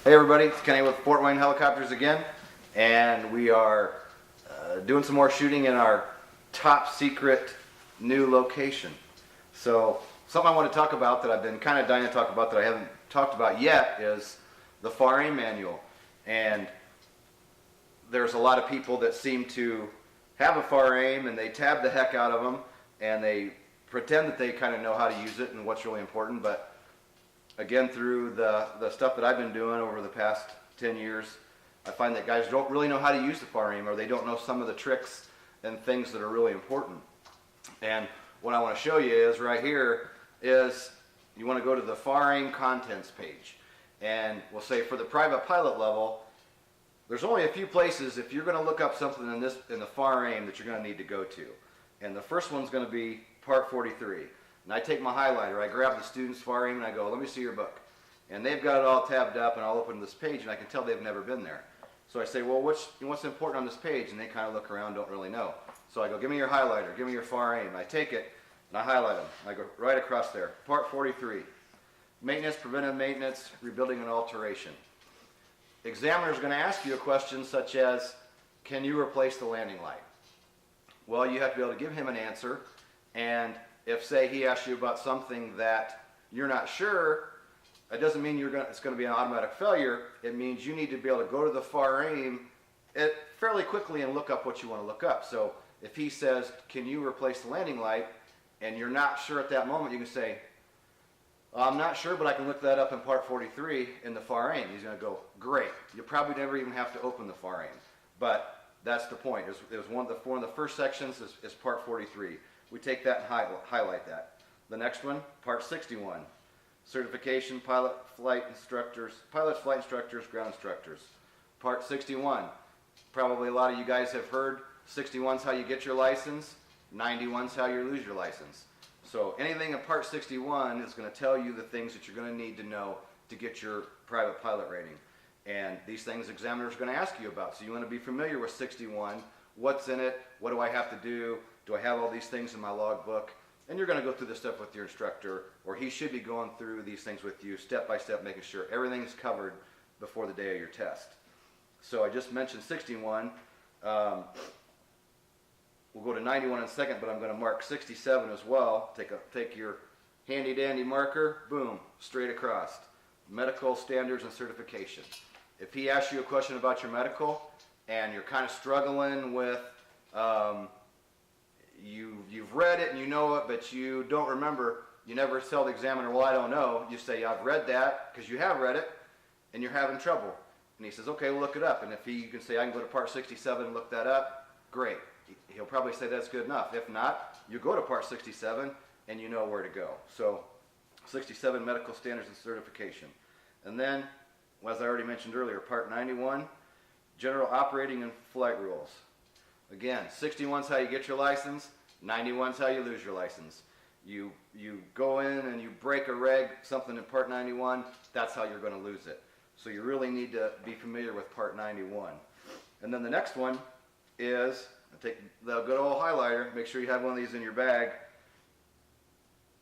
Hey everybody, it's Kenny with Fort Wayne Helicopters again, and we are doing some more shooting in our top secret new location. So something I want to talk about that I've been kind of dying to talk about that I haven't talked about yet is the FAR-AIM manual. And there's a lot of people that seem to have a FAR-AIM and they tab the heck out of them and they pretend that they kind of know how to use it and what's really important, but again, through the stuff that I've been doing over the past 10 years, I find that guys don't really know how to use the FAR-AIM, or they don't know some of the tricks and things that are really important. And what I want to show you is right here is you want to go to the FAR-AIM contents page. And we'll say for the private pilot level, there's only a few places if you're going to look up something in the FAR-AIM that you're going to need to go to. And the first one's going to be Part 43. And I take my highlighter, I grab the student's FAR-AIM and I go, let me see your book. And they've got it all tabbed up and I'll open this page and I can tell they've never been there. So I say, well, what's important on this page? And they kind of look around, don't really know. So I go, give me your highlighter, give me your FAR-AIM. I take it and I highlight them. I go right across there, Part 43. Maintenance, preventive maintenance, rebuilding and alteration. Examiner's going to ask you a question such as, can you replace the landing light? Well, you have to be able to give him an answer, and if, say, he asks you about something that you're not sure, it doesn't mean it's going to be an automatic failure. It means you need to be able to go to the FAR-AIM fairly quickly and look up what you want to look up. So if he says, can you replace the landing light, and you're not sure at that moment, you can say, I'm not sure, but I can look that up in Part 43 in the FAR-AIM. He's going to go, great. You probably never even have to open the FAR-AIM. But that's the point. It was one of the first sections is Part 43. We take that and highlight that. The next one, Part 61, certification, pilots, flight instructors, ground instructors. Part 61, probably a lot of you guys have heard, 61's how you get your license, 91's how you lose your license. So anything in Part 61 is going to tell you the things that you're going to need to know to get your private pilot rating. And these things examiners are going to ask you about. So you want to be familiar with 61, what's in it, what do I have to do, do I have all these things in my logbook? And you're going to go through this stuff with your instructor, or he should be going through these things with you step by step, making sure everything's covered before the day of your test. So I just mentioned 61. We'll go to 91 in a second, but I'm going to mark 67 as well. Take your handy dandy marker, boom, straight across. Medical standards and certification. If he asks you a question about your medical and you're kind of struggling with you've read it and you know it, but you don't remember, you never tell the examiner, well, I don't know. You say, I've read that, because you have read it, and you're having trouble. And he says, okay, we'll look it up. And if you can say, I can go to Part 67 and look that up, great. He'll probably say that's good enough. If not, you go to Part 67 and you know where to go. So 67, medical standards and certification. And then, as I already mentioned earlier, Part 91, general operating and flight rules. Again, 61's how you get your license, 91's how you lose your license. You go in and you break a reg, something in Part 91, that's how you're going to lose it. So you really need to be familiar with Part 91. And then the next one is, take the good old highlighter, make sure you have one of these in your bag,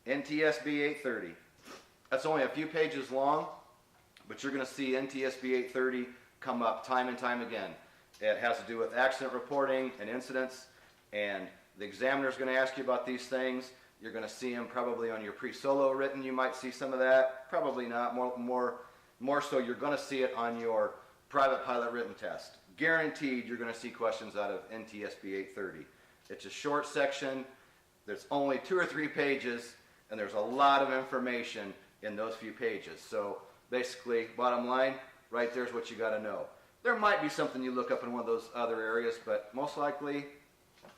NTSB 830. That's only a few pages long, but you're going to see NTSB 830 come up time and time again. It has to do with accident reporting and incidents, and the examiner is going to ask you about these things. You're going to see them probably on your pre-solo written. You might see some of that. Probably not. More so, you're going to see it on your private pilot written test. Guaranteed you're going to see questions out of NTSB 830. It's a short section. There's only 2 or 3 pages, and there's a lot of information in those few pages. So basically, bottom line, right there's what you got to know. There might be something you look up in one of those other areas, but most likely,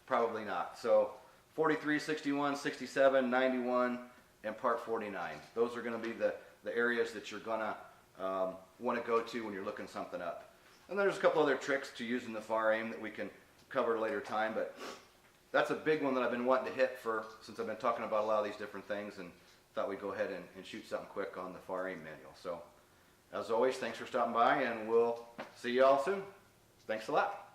probably not. So 43, 61, 67, 91, and Part 49. Those are going to be the areas that you're going to want to go to when you're looking something up. And there's a couple other tricks to using the FAR-AIM that we can cover at a later time, but that's a big one that I've been wanting to hit since I've been talking about a lot of these different things, and thought we'd go ahead and shoot something quick on the FAR-AIM manual. So, as always, thanks for stopping by, and we'll see you all soon. Thanks a lot.